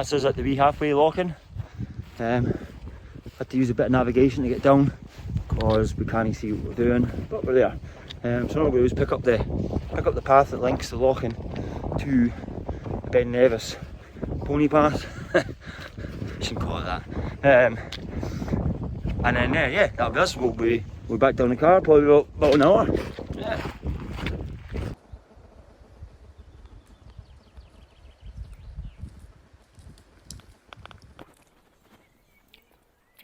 That's us at the wee halfway locking. Had to use a bit of navigation to get down because we can't see what we're doing, but we're there. So now what we're going to do is pick up the path that links the locking to the Ben Nevis pony path. You can call it that. And then yeah, that'll be us. We'll be back down the car probably about an hour. Yeah.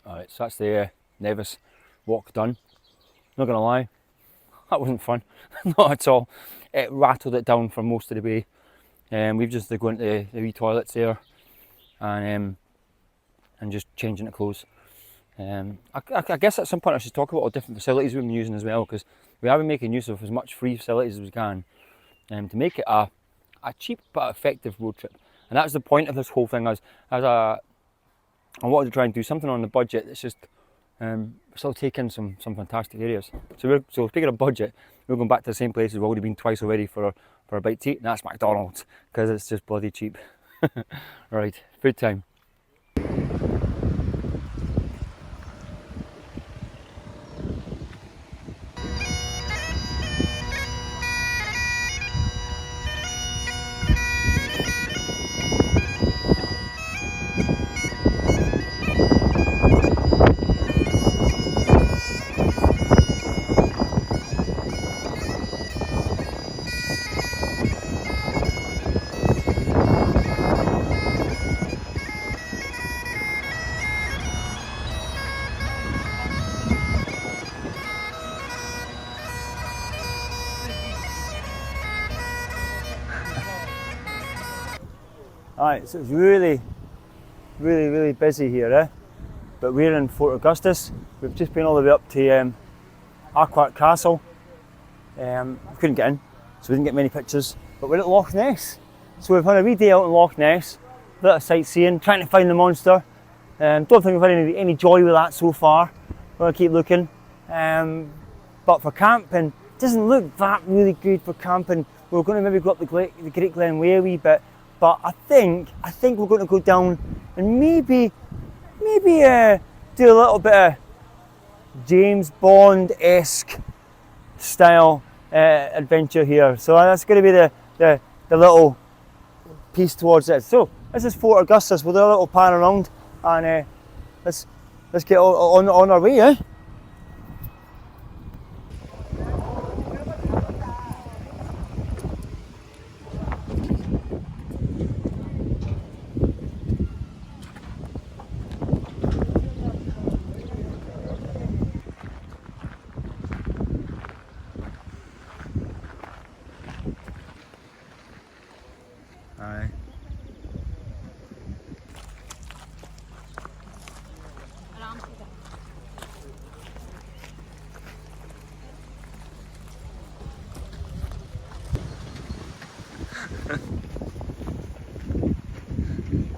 Alright, so that's the Nevis walk done. Not gonna lie, that wasn't fun. Not at all. It rattled it down for most of the way. We've just to go into the wee toilets there and just changing the clothes. I guess at some point I should talk about all different facilities we've been using as well, because we have been making use of as much free facilities as we can to make it a cheap but effective road trip. And that's the point of this whole thing. I wanted to try and do something on the budget that's just still taking some fantastic areas. So speaking of budget, we're going back to the same places we've already been twice already for a bite to eat, and that's McDonald's, because it's just bloody cheap. Right, food time. Alright, so it's really busy here, but we're in Fort Augustus. We've just been all the way up to Arquart Castle. We couldn't get in, so we didn't get many pictures, but we're at Loch Ness. So we've had a wee day out in Loch Ness, a bit of sightseeing, trying to find the monster. Don't think we've had any joy with that so far. We're going to keep looking. But for camping, it doesn't look that really good for camping. We're going to maybe go up the Great Glen Way a wee bit. But I think we're going to go down and maybe do a little bit of James Bond-esque style adventure here. So that's going to be the little piece towards it. So this is Fort Augustus. We'll do a little pan around and let's get on our way, eh? Aye.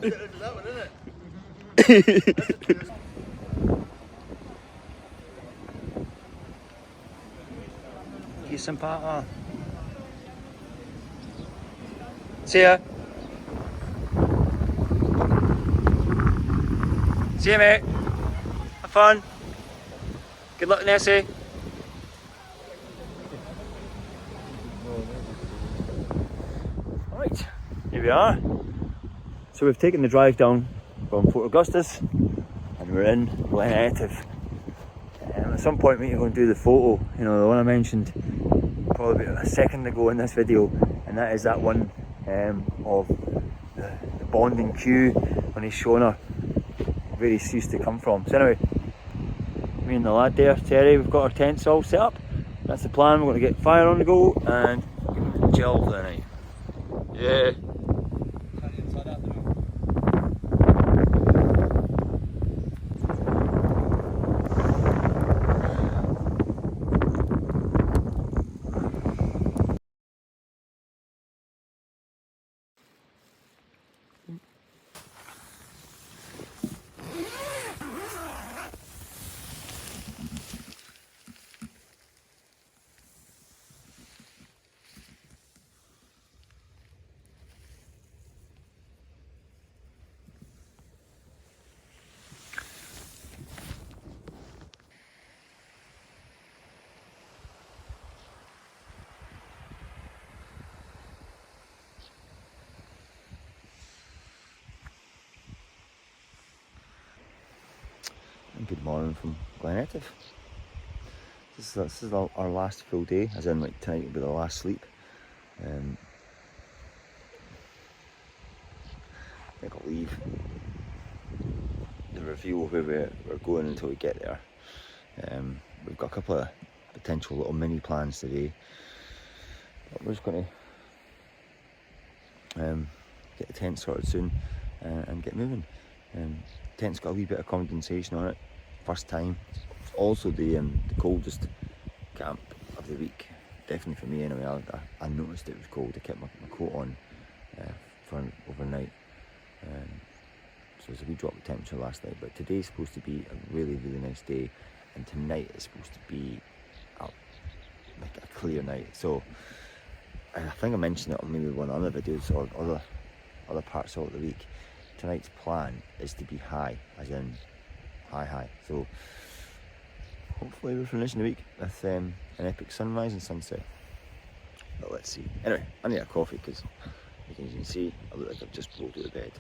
That one, isn't it? Get some part. See ya. See ya, mate. Have fun. Good luck, Nessie. Right, here we are. So we've taken the drive down from Fort Augustus and we're in Glen Etive. At some point we're going to do the photo, you know, the one I mentioned probably a second ago in this video, and that is that one of the bonding queue when he's showing her where he used to come from. So anyway, me and the lad there, Terry, we've got our tents all set up. That's the plan. We're going to get fire on the go and chill for the night. Yeah. Good morning from Glen Etive. This is our last full day, as in like tonight will be the last sleep. I think I'll leave the review of where we're going until we get there. We've got a couple of potential little mini plans today, but we're just going to get the tent sorted soon and get moving. Tent's got a wee bit of condensation on it, first time. It's also the coldest camp of the week, definitely for me anyway. I noticed it was cold. I kept my coat on for overnight, so there's a wee drop of temperature last night, but today's supposed to be a really nice day, and tonight is supposed to be like a clear night. So I think I mentioned it on maybe one of the other videos or other parts of the week. Tonight's plan is to be high, as in high. So hopefully we're finishing the week with an epic sunrise and sunset. But let's see. Anyway, I need a coffee because, as you can see, I look like I've just rolled out of bed.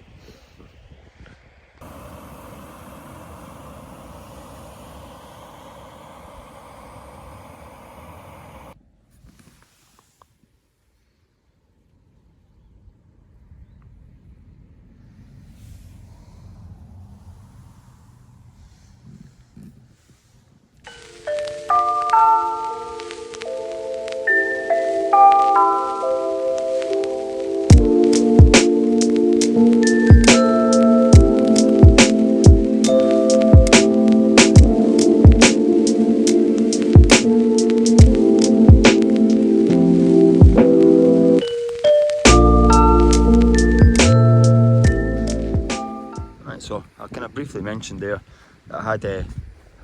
So I kind of briefly mentioned there that I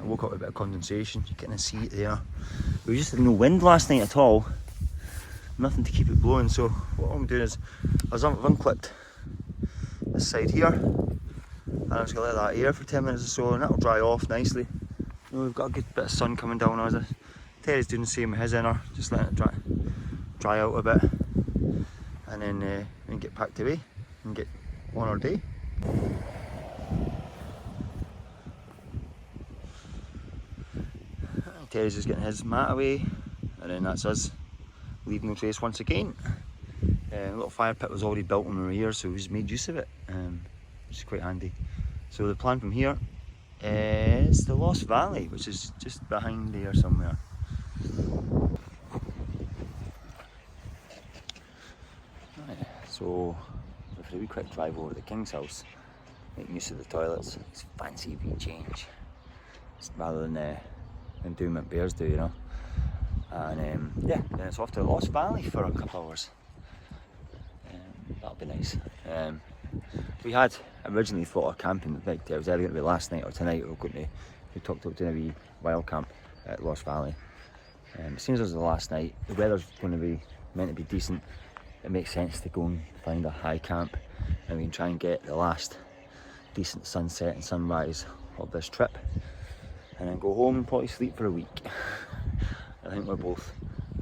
woke up with a bit of condensation. You can kind of see it there. We just had no wind last night at all, nothing to keep it blowing. So what I'm doing is I've unclipped this side here, and I'm just going to let that air for 10 minutes or so, and that'll dry off nicely. You know, we've got a good bit of sun coming down now. Terry's doing the same with his inner, just letting it dry out a bit, and then get packed away and get on our day. Terry's just getting his mat away, and then that's us leaving the trace once again. A little fire pit was already built on the rear, so we just made use of it, which is quite handy. So the plan from here is the Lost Valley, which is just behind there somewhere. Right, so we've had a wee quick drive over to the King's house, making use of the toilets. It's fancy wee change, rather than doing what bears do, you know. And yeah, then it's off to the Lost Valley for a couple of hours. That'll be nice. We had originally thought of camping, like it was either going to be last night or tonight. We talked about doing a wee wild camp at Lost Valley. It seems as the last night, the weather's going to be meant to be decent. It makes sense to go and find a high camp, and we can try and get the last decent sunset and sunrise of this trip, and then go home and probably sleep for a week. I think we're both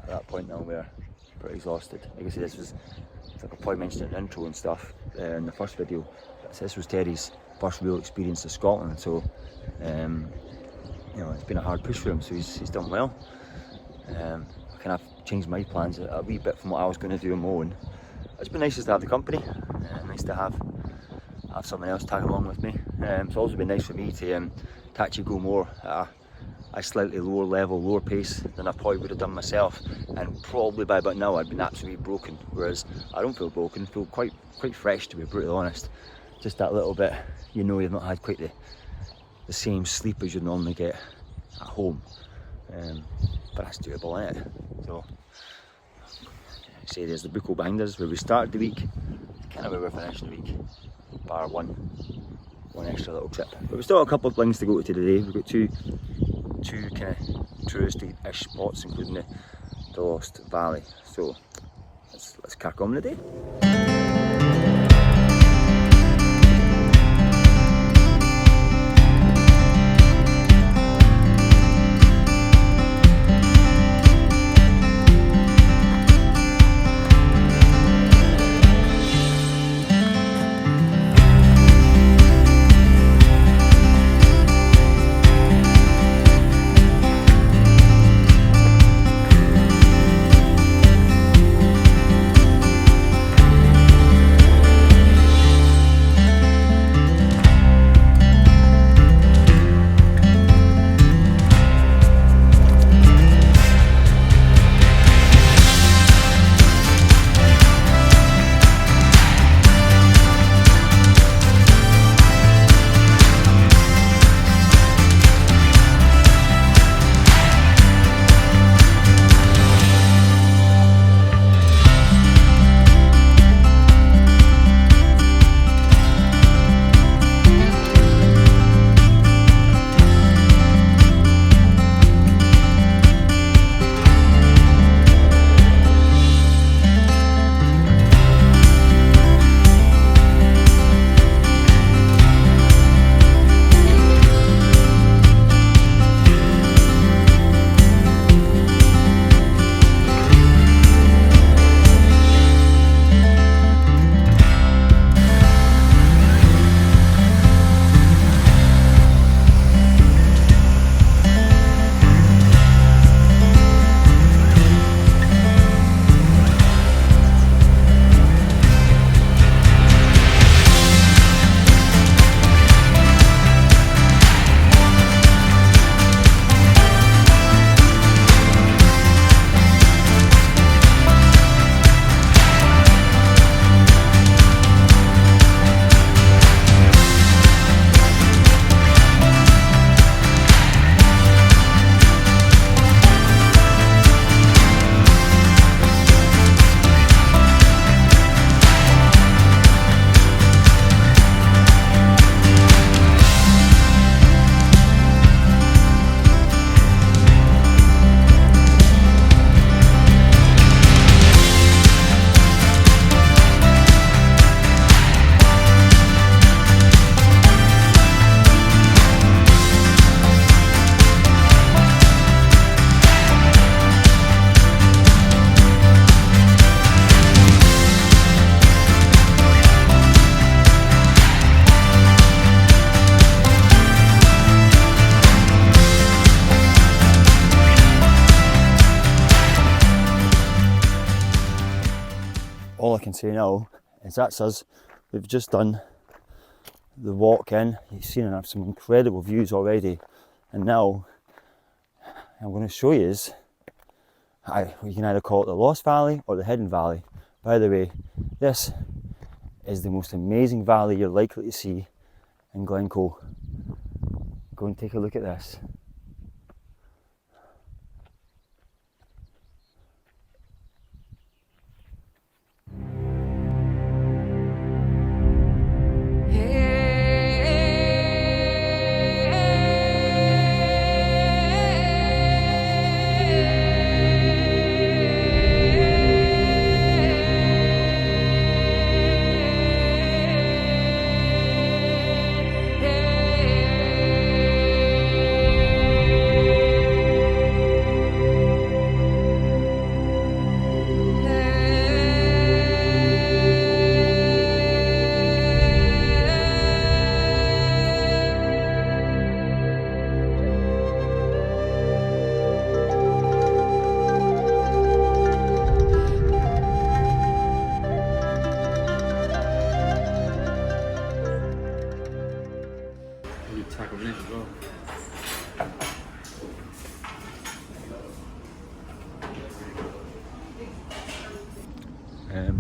at that point now, we're pretty exhausted. Like I said, this was, like I probably mentioned in the intro and stuff in the first video, this was Terry's first real experience of Scotland, so you know, it's been a hard push for him, so he's done well. I kind of changed my plans a wee bit from what I was going to do on my own. It's been nice just to have the company, nice to have someone else tag along with me. It's also been nice for me to actually go more at a slightly lower level, lower pace than I probably would have done myself, and probably by about now I'd been absolutely broken, whereas I don't feel broken, I feel quite fresh, to be brutally honest. Just that little bit, you know, you've not had quite the same sleep as you normally get at home, but that's doable, isn't it? So say there's the Bucco behind us where we started the week, kind of where we're finishing the week, bar one extra little trip. But we've still got a couple of things to go to today. We've got two kind of touristy-ish spots, including the Lost Valley. So let's crack on with the day. all I can say now is that's us. We've just done the walk in. You've seen and have some incredible views already, and now I'm going to show you is you can either call it the Lost Valley or the Hidden Valley. By the way, this is the most amazing valley you're likely to see in Glencoe. Go and take a look at this.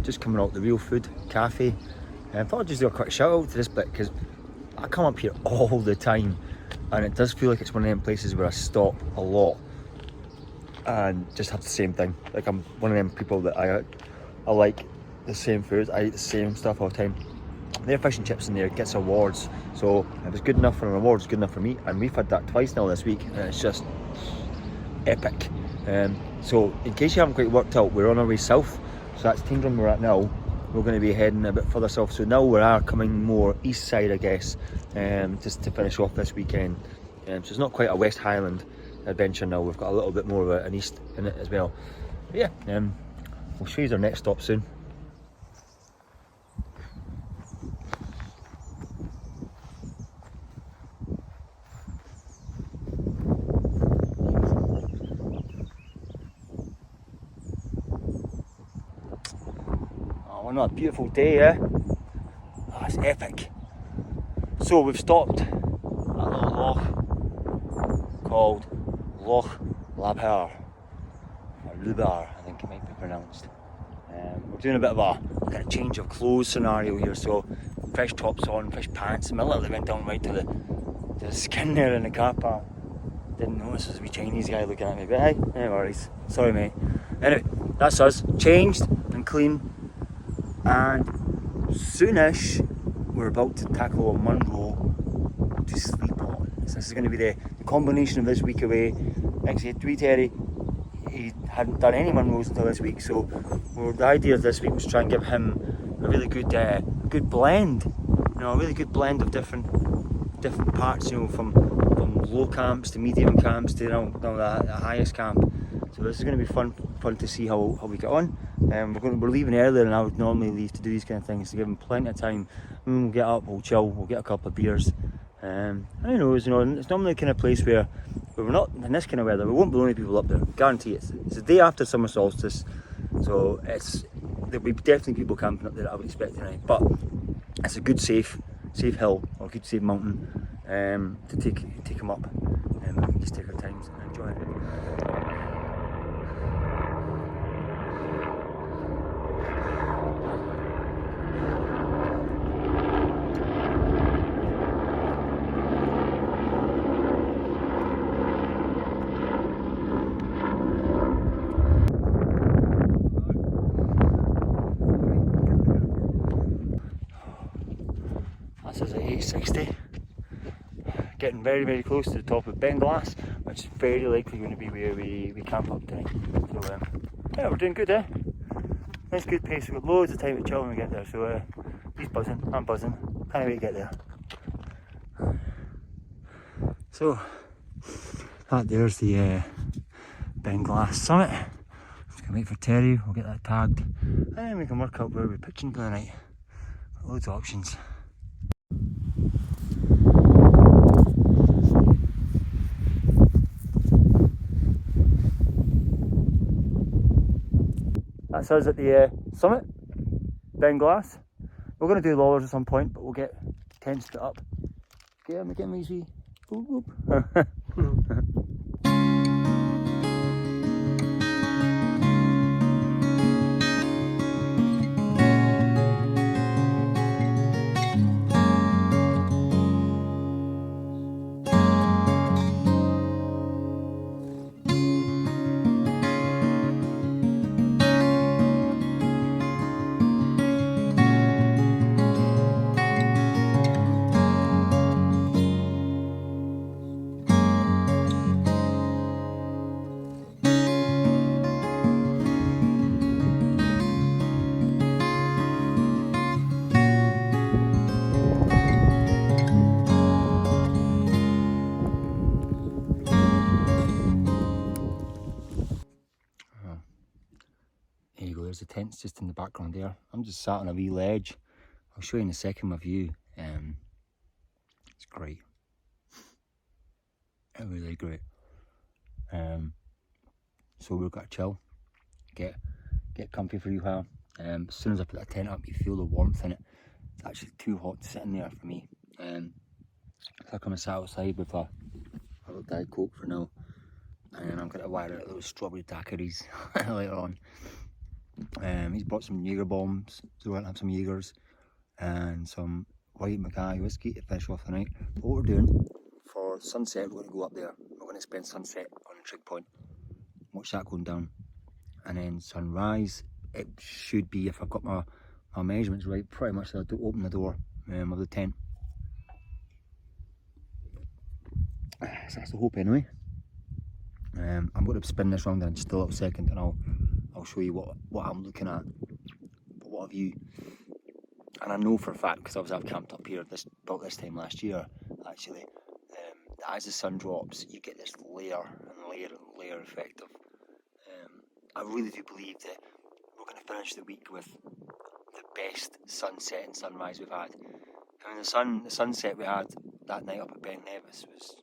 Just coming out the Real Food Cafe. I thought I'd just do a quick shout out to this bit because I come up here all the time and it does feel like it's one of them places where I stop a lot and just have the same thing. Like I'm one of them people that I like the same food, I eat the same stuff all the time. Their fish and chips in there gets awards, so it was good enough for an award, it's good enough for me, and we've had that twice now this week and it's just epic. So in case you haven't quite worked out, we're on our way south. So that's Tindrum we're at now. We're going to be heading a bit further south. So now we are coming more east side, I guess, just to finish off this weekend. So it's not quite a West Highland adventure now. We've got a little bit more of an east in it as well. But yeah, we'll show you our next stop soon. Another beautiful day, eh? Oh, it's epic. So we've stopped at a little loch called Loch Labhar, or Lubar, I think it might be pronounced. We're doing a bit of a kind of change of clothes scenario here, so fresh tops on, fresh pants, and I literally went down right to the skin there in the car park. Didn't notice there's a wee Chinese guy looking at me, but hey, no worries. Sorry mate. Anyway, that's us, changed and clean. And soonish we're about to tackle a Munro to sleep on. So this is going to be the combination of this week away. Like I said, Terry, he hadn't done any Munros until this week, so the idea of this week was to try and give him a really good blend, a really good blend of different parts, from low camps to medium camps to the highest camp. So this is going to be fun to see how we get on. We're leaving earlier than I would normally leave to do these kind of things, to give him plenty of time. We'll get up, we'll chill, we'll get a couple of beers. And who knows, it's normally the kind of place where we're not in this kind of weather, we won't be the only people up there, guarantee it. It's the day after summer solstice, so there'll be definitely people camping up there that I would expect tonight. But it's a good safe hill, or a good safe mountain to take them up, and we can just take our time and enjoy it. This is a 860, getting very, very close to the top of Ben Glass, which is very likely going to be where we camp up tonight. So yeah, we're doing good, eh? Nice good pace, we've got loads of time to chill when we get there, so he's buzzing, I'm buzzing, can't wait to get there. So that there's the Ben Glass summit. Just gonna wait for Terry, we'll get that tagged, and then we can work out where we're pitching for the night. Loads of options. That's us at the summit. Ben Glass. We're going to do lollers at some point, but we'll get tents put up. Get them easy. Whoop, whoop. There you go, there's the tents just in the background there. I'm just sat on a wee ledge. I'll show you in a second my view. It's great. It's really great. So we've got to chill, get comfy for a while. As soon as I put that tent up, you feel the warmth in it. It's actually too hot to sit in there for me. So I come and sat outside with a little Diet Coke for now. And then I'm going to wire out those strawberry daiquiris later on. He's brought some Jaeger bombs, so we're going to have some Jaegers and some white Mackay whiskey to finish off the night. But what we're doing for sunset, we're going to go up there. We're going to spend sunset on a trig point, watch that going down, and then sunrise. It should be, if I've got my measurements right, pretty much I'll open the door of the tent. So that's the hope anyway. I'm going to spin this round in just a little second, and I'll show you what I'm looking at. But what a view! And I know for a fact, because I've camped up here about this time last year, actually, that as the sun drops, you get this layer and layer and layer effect of. I really do believe that we're going to finish the week with the best sunset and sunrise we've had. I mean, the sunset we had that night up at Ben Nevis was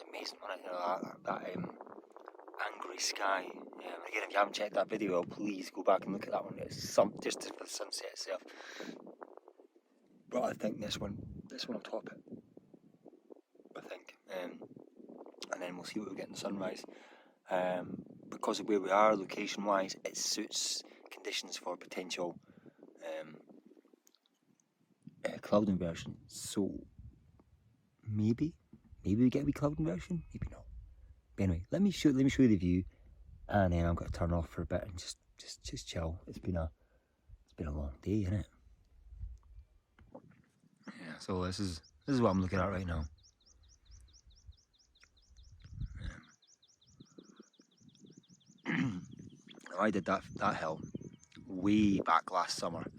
amazing, wasn't it? You know, that angry sky. Again, if you haven't checked that video, please go back and look at that one. It's just for the sunset itself. But I think this one will top it. I think, and then we'll see what we get in the sunrise. Because of where we are, location-wise, it suits conditions for potential cloud inversion. So maybe we get a wee cloud inversion, maybe not. But anyway, let me show you the view, and then I'm going to turn off for a bit and just chill. It's been a long day, isn't it? Yeah. So this is what I'm looking at right now. I did that hill way back last summer.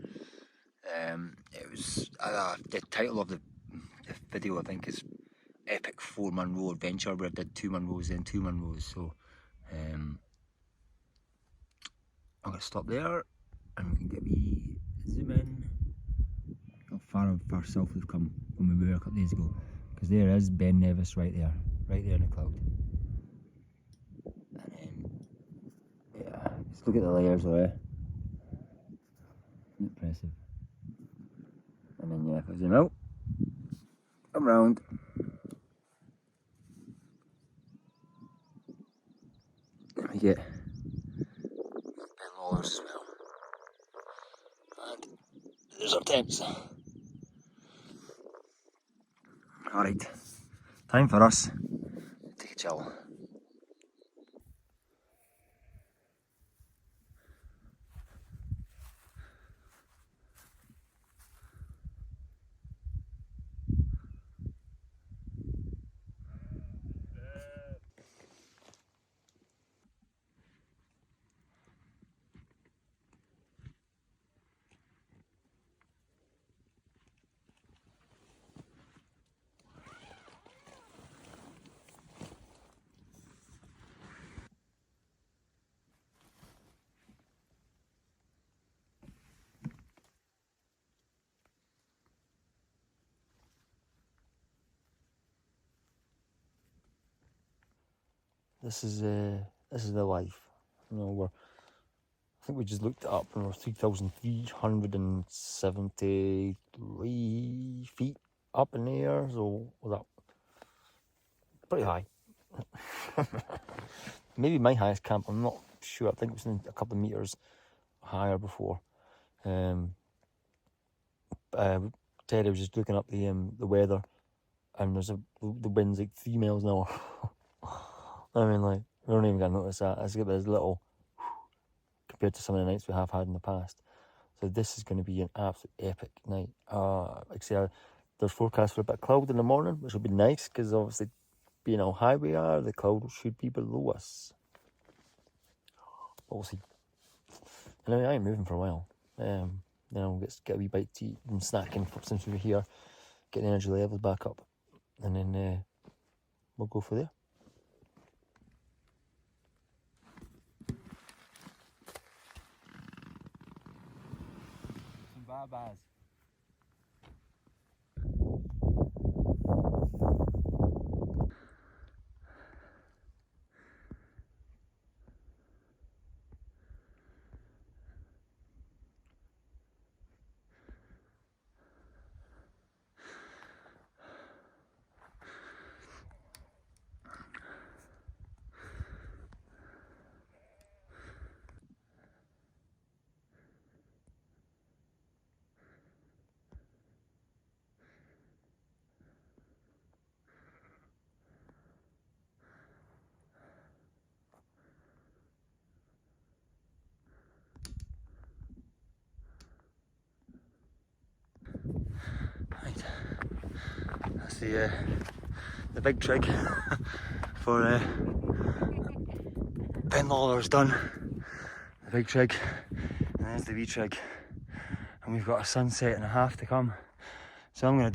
It was the title of the video, I think, is Epic 4 Munro Adventure, where I did 2 Munros then 2 Munros. So I'm gonna stop there, and we can get me zoom in. How far south we've come when we were a couple days ago, because there is Ben Nevis right there in the cloud. And then yeah, just look at the layers there. Impressive. And then yeah, if I zoom out, come round. And we get Ben Lawlers as well. And there's our tents. Alright, time for us to take a chill. This is the life. You know, we're think we just looked it up and we're 3,373 feet up in the air, so was that pretty high. Maybe my highest camp, I'm not sure. I think it was a couple of meters higher before. Terry was just looking up the weather, and there's the wind's like 3 miles an hour. I mean, like, we don't even gonna notice that. It's like this little compared to some of the nights we have had in the past. So this is going to be an absolute epic night. Like I say, there's forecast for a bit of cloud in the morning, which will be nice because obviously, being how high we are, the cloud should be below us. But we'll see. Anyway, I ain't moving for a while. Then I'll get a wee bite to eat and snacking since we were here, get the energy levels back up, and then we'll go for there. Some bye-byes. Right, that's the big trig for Ben Lawler's done. The big trig, and there's the wee trig, and we've got a sunset and a half to come. So I'm gonna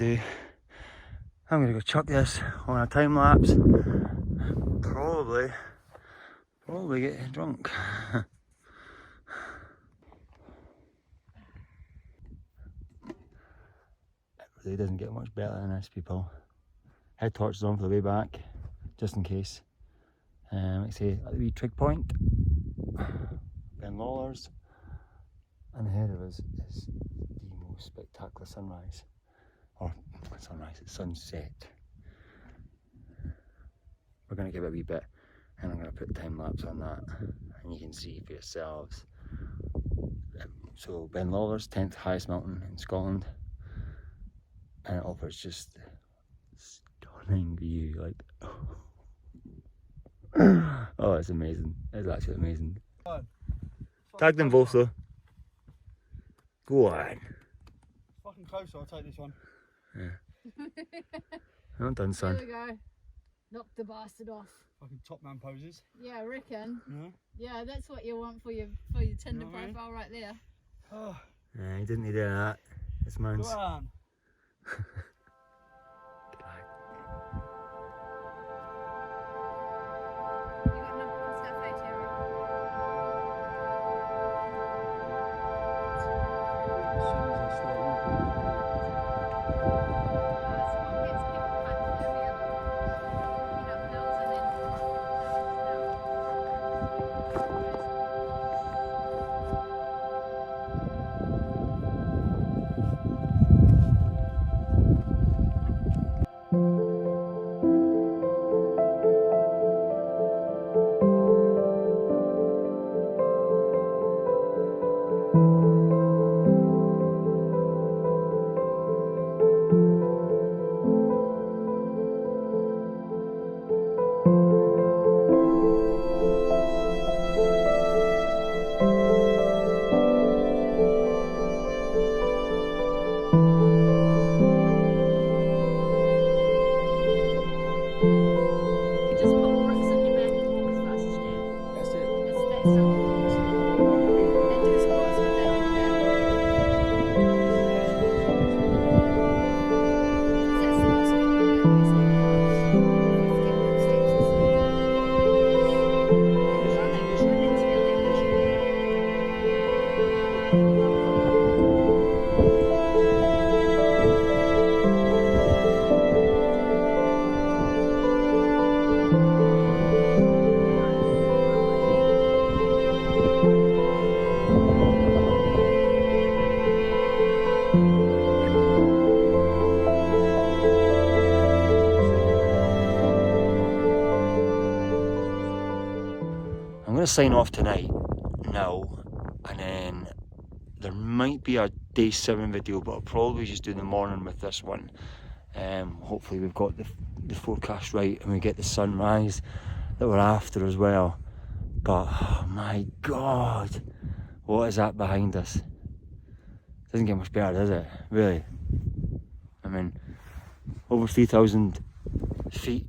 go chuck this on a time lapse. Probably get drunk. It really doesn't get much better than this, people. Head torches on for the way back, just in case. Like I say, at the wee trig point, Ben Lawler's, and ahead of us is the most spectacular sunrise. Or sunrise, it's sunset. We're going to give it a wee bit, and I'm going to put time lapse on that, and you can see for yourselves. So Ben Lawler's, 10th highest mountain in Scotland, and it offers just a stunning view, like, oh, it's amazing. It's actually amazing. Tag them both though. Go on. Fucking close, I'll take this one. Yeah. Well done, son. There we go. Knock the bastard off. Fucking top man poses. Yeah, I reckon. Yeah. Yeah, that's what you want for your Tinder profile right there. Oh. Yeah, he didn't need any of that. It's mine's. Go on. You got number one cafe, Terry. going to sign off tonight now, and then there might be a day 7 video, but I'll probably just do the morning with this one. Hopefully we've got the forecast right and we get the sunrise that we're after as well. But oh my god, what is that behind us? Doesn't get much better, does it? Really? I mean, over 3,000 feet,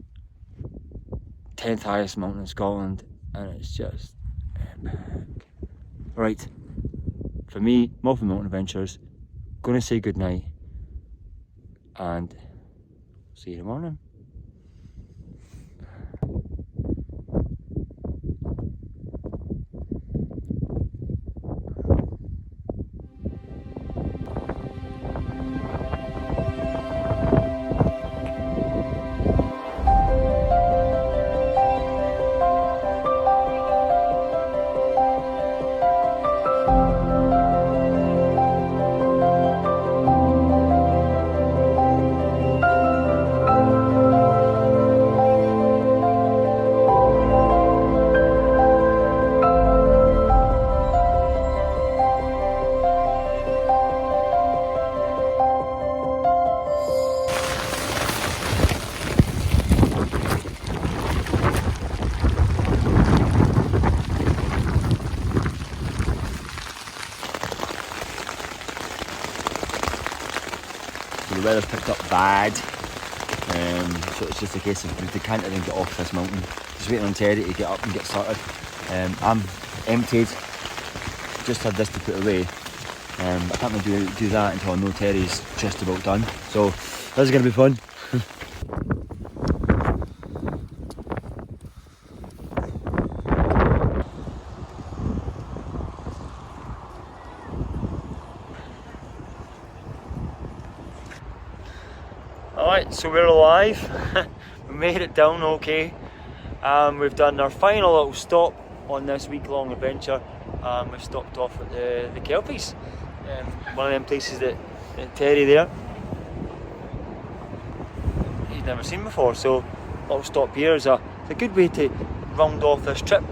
10th highest mountain in Scotland, and it's just epic. Right, for me, Moffat Mountain Adventures, gonna say goodnight, and see you in the morning. The weather's picked up bad, so it's just a case of we can't even get off this mountain. Just waiting on Terry to get up and get started. I'm emptied, just had this to put away. I can't really do that until I know Terry's just about done. So this is going to be fun. Alright, so we're alive. We made it down okay. We've done our final little stop on this week-long adventure. We've stopped off at the Kelpies. One of them places that Terry there, he's never seen before, so little stop here is a good way to round off this trip.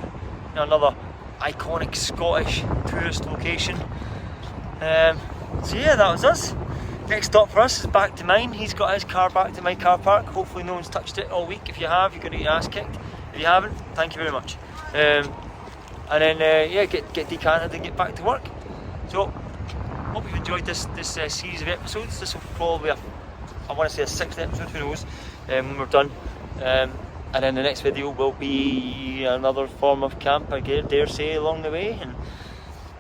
Another iconic Scottish tourist location. So yeah, that was us. Next stop for us is back to mine. He's got his car back to my car park. Hopefully no one's touched it all week. If you have, you're going to get your ass kicked. If you haven't, thank you very much. And then yeah, get decanted and get back to work. So hope you've enjoyed this series of episodes. This will probably be I want to say a 6th episode, who knows, when we're done. And then the next video will be another form of camp, I dare say, along the way. And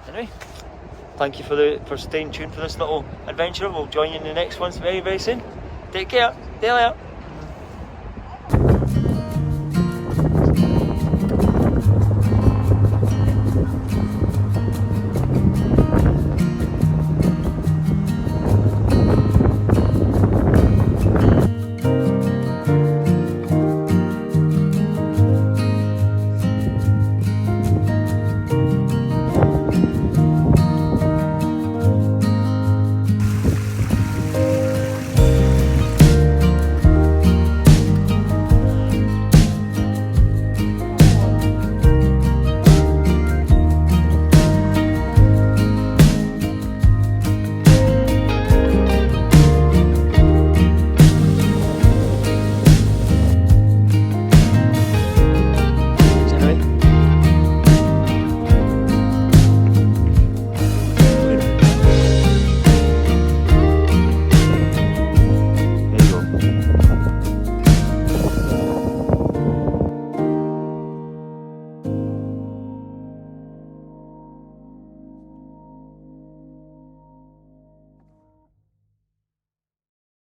anyway, thank you for staying tuned for this little adventure. We'll join you in the next ones very, very soon. Take care. See you later.